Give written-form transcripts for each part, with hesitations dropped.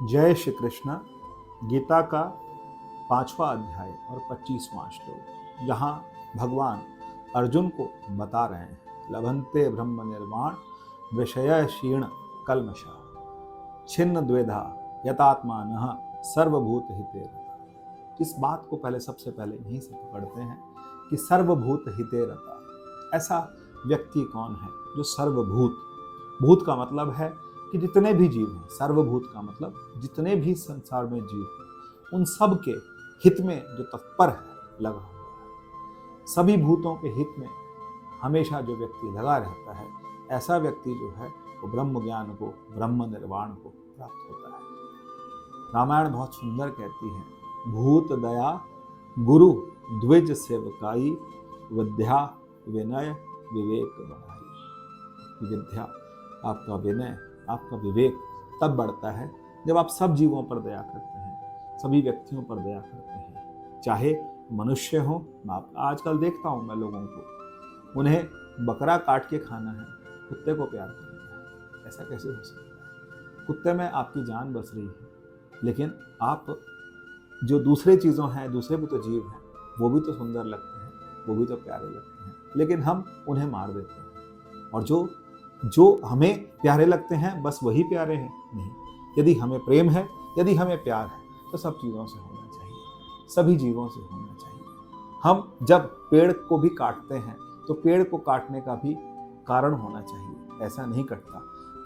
जय श्री कृष्ण। गीता का 5वां अध्याय और 25वां श्लोक, जहाँ भगवान अर्जुन को बता रहे हैं, लभन्ते ब्रह्म निर्वाण विषय क्षीण कल्मषा छिन्न द्वेधा यतात्मानः सर्वभूत हिते रता। इस बात को सबसे पहले यहीं से पकड़ते हैं कि सर्वभूत हिते रता, ऐसा व्यक्ति कौन है जो सर्वभूत, भूत का मतलब है कि जितने भी जीव हैं, सर्वभूत का मतलब जितने भी संसार में जीव हैं उन सब के हित में जो तत्पर है, लगा हुआ है। सभी भूतों के हित में हमेशा जो व्यक्ति लगा रहता है, ऐसा व्यक्ति जो है वो ब्रह्म ज्ञान को, ब्रह्म निर्वाण को प्राप्त होता है। रामायण बहुत सुंदर कहती है, भूत दया गुरु द्विज सेवकाई विद्या विनय विवेक बढ़ाई। विद्या, आपका विनय, आपका विवेक तब बढ़ता है जब आप सब जीवों पर दया करते हैं, सभी व्यक्तियों पर दया करते हैं, चाहे मनुष्य हो। आप आजकल देखता हूं मैं लोगों को, उन्हें बकरा काट के खाना है, कुत्ते को प्यार करना है। ऐसा कैसे हो सकता है? कुत्ते में आपकी जान बस रही है, लेकिन आप जो दूसरे चीज़ों हैं, दूसरे भी तो जीव हैं, वो भी तो सुंदर लगते हैं, वो भी तो प्यारे लगते हैं, लेकिन हम उन्हें मार देते हैं। और जो हमें प्यारे लगते हैं बस वही प्यारे हैं? नहीं। यदि हमें प्रेम है, यदि हमें प्यार है, तो सब चीज़ों से होना चाहिए, सभी जीवों से होना चाहिए। हम जब पेड़ को भी काटते हैं तो पेड़ को काटने का भी कारण होना चाहिए, ऐसा नहीं कटता।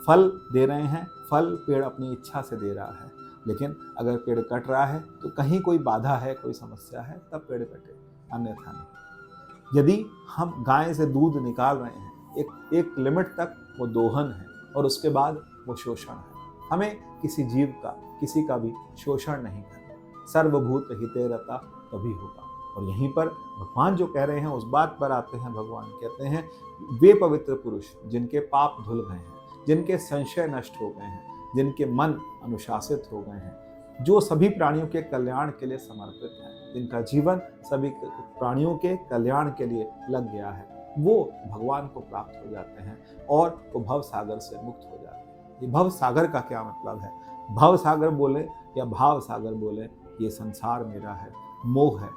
फल दे रहे हैं, फल पेड़ अपनी इच्छा से दे रहा है, लेकिन अगर पेड़ कट रहा है तो कहीं कोई बाधा है, कोई समस्या है, तब पेड़ कटे, अन्यथा नहीं। यदि हम गाय से दूध निकाल रहे हैं, एक लिमिट तक वो दोहन है और उसके बाद वो शोषण है। हमें किसी जीव का, किसी का भी शोषण नहीं करना। सर्वभूत हिते रता तभी होगा। और यहीं पर भगवान जो कह रहे हैं उस बात पर आते हैं। भगवान कहते हैं, वे पवित्र पुरुष जिनके पाप धुल गए हैं, जिनके संशय नष्ट हो गए हैं, जिनके मन अनुशासित हो गए हैं, जो सभी प्राणियों के कल्याण के लिए समर्पित हैं, जिनका जीवन सभी प्राणियों के कल्याण के लिए लग गया है, वो भगवान को प्राप्त हो जाते हैं और वो भव सागर से मुक्त हो जाते हैं। ये भव सागर का क्या मतलब है? भव सागर बोले या भाव सागर बोले, ये संसार मेरा है, मोह है,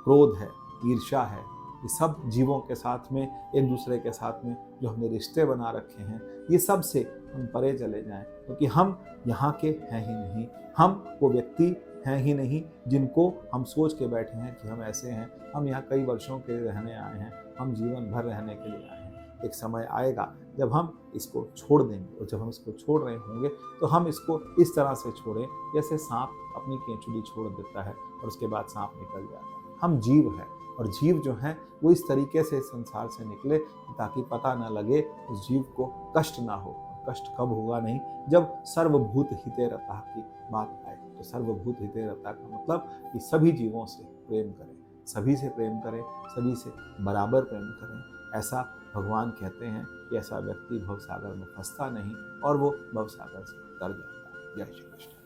क्रोध है, ईर्ष्या है, ये सब जीवों के साथ में, एक दूसरे के साथ में जो हमने रिश्ते बना रखे हैं, ये सब से हम परे चले जाएं, क्योंकि हम यहाँ के हैं ही नहीं। हम वो व्यक्ति हैं ही नहीं जिनको हम सोच के बैठे हैं कि हम ऐसे हैं, हम यहाँ कई वर्षों के लिए रहने आए हैं, हम जीवन भर रहने के लिए आए हैं। एक समय आएगा जब हम इसको छोड़ देंगे, और जब हम इसको छोड़ रहे होंगे तो हम इसको इस तरह से छोड़ें जैसे सांप अपनी केंचुली छोड़ देता है और उसके बाद सांप निकल जाता है। हम जीव हैं, और जीव जो हैं वो इस तरीके से संसार से निकले ताकि पता ना लगे, उस जीव को कष्ट ना हो। कष्ट कब होगा? नहीं, जब सर्वभूत हिते रता की बात आए। तो सर्वभूत हिते रता का मतलब कि सभी जीवों से प्रेम करें, सभी से प्रेम करें, सभी से बराबर प्रेम करें। ऐसा भगवान कहते हैं कि ऐसा व्यक्ति भवसागर में फंसता नहीं और वो भवसागर से तर जाता है। जय श्री कृष्ण।